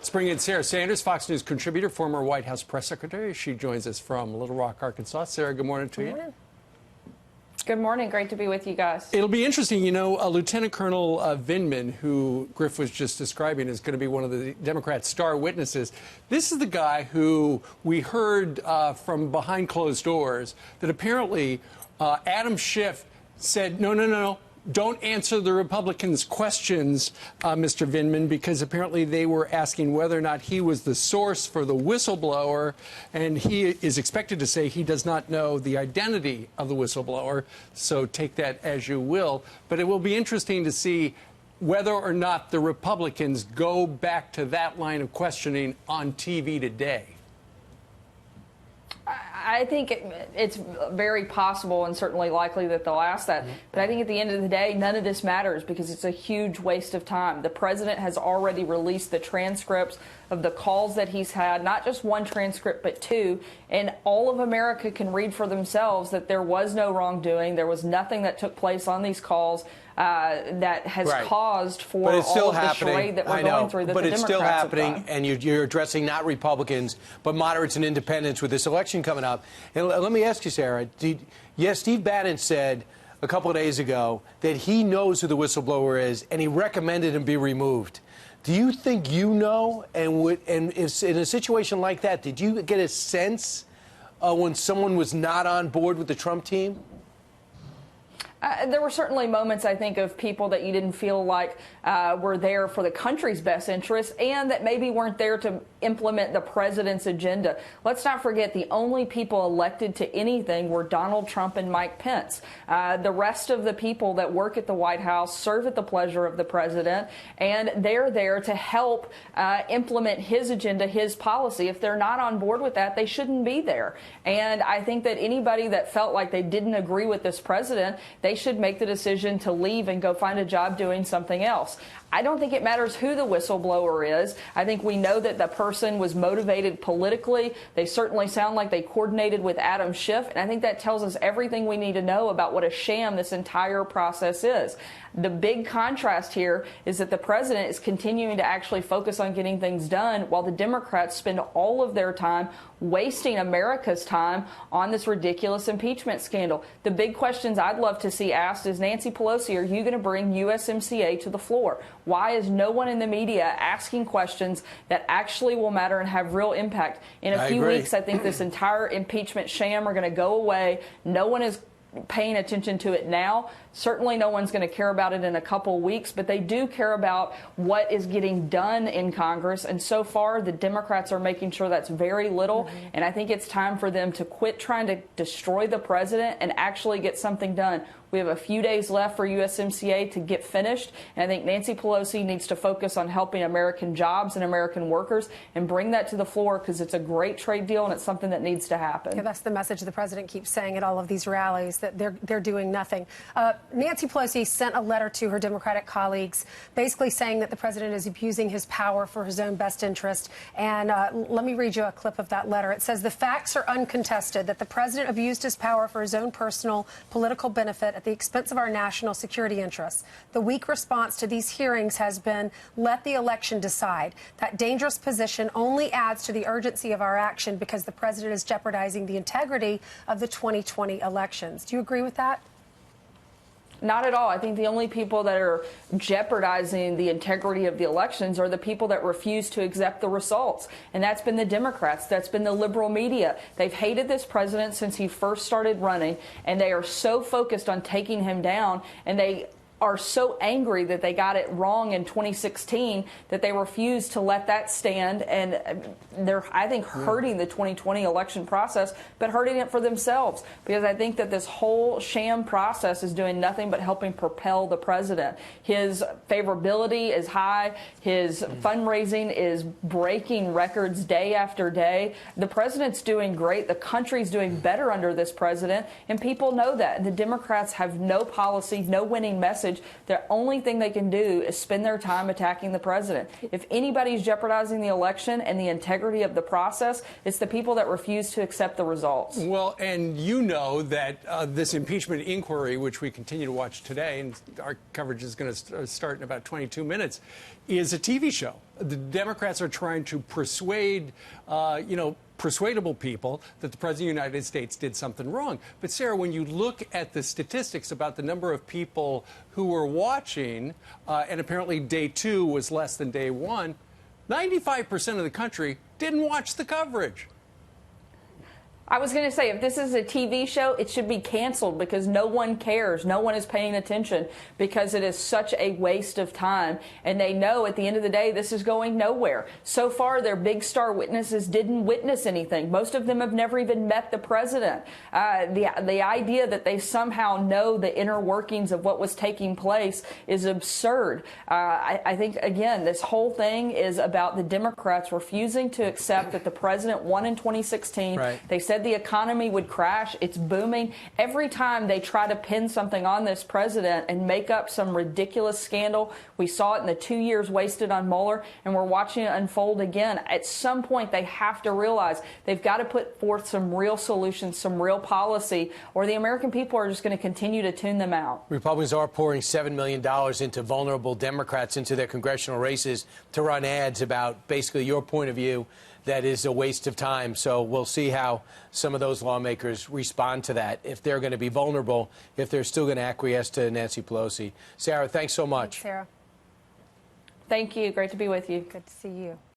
Let's bring in Sarah Sanders, Fox News contributor, former White House press secretary. She joins us from Little Rock, Arkansas. Sarah, good morning to you. Good morning. Great to be with you guys. It'll be interesting. You know, Lieutenant Colonel Vindman, who Griff was just describing, is going to be one of the Democrats' star witnesses. This is the guy who we heard from behind closed doors that apparently Adam Schiff said, no. Don't answer the Republicans' questions, Mr. Vindman, because apparently they were asking whether or not he was the source for the whistleblower, and he is expected to say he does not know the identity of the whistleblower, so take that as you will. But it will be interesting to see whether or not the Republicans go back to that line of questioning on TV today. I think it's very possible and certainly likely that they'll ask that. But I think at the end of the day, none of this matters because it's a huge waste of time. The president has already released the transcripts of the calls that he's had, not just one transcript, but two. And all of America can read for themselves that there was no wrongdoing. There was nothing that took place on these calls that has caused for all of the charade that we're going through. But it's still happening, and you're addressing not Republicans, but moderates and independents with this election coming up. And let me ask you, Sarah, Steve Bannon said a couple of days ago that he knows who the whistleblower is, and he recommended him be removed. Do you think you know? And if in a situation like that, did you get a sense when someone was not on board with the Trump team? There were certainly moments, I think, of people that you didn't feel like were there for the country's best interests and that maybe weren't there to implement the president's agenda. Let's not forget the only people elected to anything were Donald Trump and Mike Pence. The rest of the people that work at the White House serve at the pleasure of the president, and they're there to help implement his agenda, his policy. If they're not on board with that, they shouldn't be there. And I think that anybody that felt like they didn't agree with this president, they should make the decision to leave and go find a job doing something else. I don't think it matters who the whistleblower is. I think we know that the person was motivated politically. They certainly sound like they coordinated with Adam Schiff, and I think that tells us everything we need to know about what a sham this entire process is. The big contrast here is that the president is continuing to actually focus on getting things done while the Democrats spend all of their time wasting America's time on this ridiculous impeachment scandal. The big questions I'd love to see asked is, Nancy Pelosi, are you going to bring USMCA to the floor? Why is no one in the media asking questions that actually will matter and have real impact? In a few weeks, I think this entire impeachment sham are going to go away. No one is paying attention to it now. Certainly no one's going to care about it in a couple weeks, but they do care about what is getting done in Congress. And so far, the Democrats are making sure that's very little. And I think it's time for them to quit trying to destroy the president and actually get something done. We have a few days left for USMCA to get finished, and I think Nancy Pelosi needs to focus on helping American jobs and American workers and bring that to the floor because it's a great trade deal and it's something that needs to happen. Yeah, that's the message the president keeps saying at all of these rallies, that they're doing nothing. Nancy Pelosi sent a letter to her Democratic colleagues basically saying that the president is abusing his power for his own best interest. And let me read you a clip of that letter. It says, the facts are uncontested that the president abused his power for his own personal political benefit at the expense of our national security interests. The weak response to these hearings has been, let the election decide. That dangerous position only adds to the urgency of our action because the president is jeopardizing the integrity of the 2020 elections. Do you agree with that? Not at all. I think the only people that are jeopardizing the integrity of the elections are the people that refuse to accept the results. And that's been the Democrats. That's been the liberal media. They've hated this president since he first started running, and they are so focused on taking him down, and they are so angry that they got it wrong in 2016 that they refuse to let that stand. And they're, I think, hurting the 2020 election process, but hurting it for themselves, because I think that this whole sham process is doing nothing but helping propel the president. His favorability is high. His fundraising is breaking records day after day. The president's doing great. The country's doing better under this president, and people know that. And the Democrats have no policy, no winning message message. The only thing they can do is spend their time attacking the president. If anybody's jeopardizing the election and the integrity of the process, it's the people that refuse to accept the results. Well, and you know that this impeachment inquiry, which we continue to watch today, and our coverage is going to start in about 22 minutes, is a TV show. The Democrats are trying to persuade, persuadable people that the President of the United States did something wrong. But, Sarah, when you look at the statistics about the number of people who were watching, and apparently day 2 was less than day 1, 95% of the country didn't watch the coverage. I was going to say, if this is a TV show, it should be canceled because no one cares. No one is paying attention because it is such a waste of time. And they know at the end of the day, this is going nowhere. So far, their big star witnesses didn't witness anything. Most of them have never even met the president. The idea that they somehow know the inner workings of what was taking place is absurd. I think, again, this whole thing is about the Democrats refusing to accept that the president won in 2016. Right. They said the economy would crash. It's booming. Every time they try to pin something on this president and make up some ridiculous scandal, we saw it in the 2 years wasted on Mueller, and we're watching it unfold again. At some point, they have to realize they've got to put forth some real solutions, some real policy, or the American people are just going to continue to tune them out. Republicans are pouring $7 million into vulnerable Democrats into their congressional races to run ads about basically your point of view. That is a waste of time. So we'll see how some of those lawmakers respond to that, if they're going to be vulnerable, if they're still going to acquiesce to Nancy Pelosi. Sarah, thanks so much. Thanks, Sarah. Thank you. Great to be with you. Good to see you.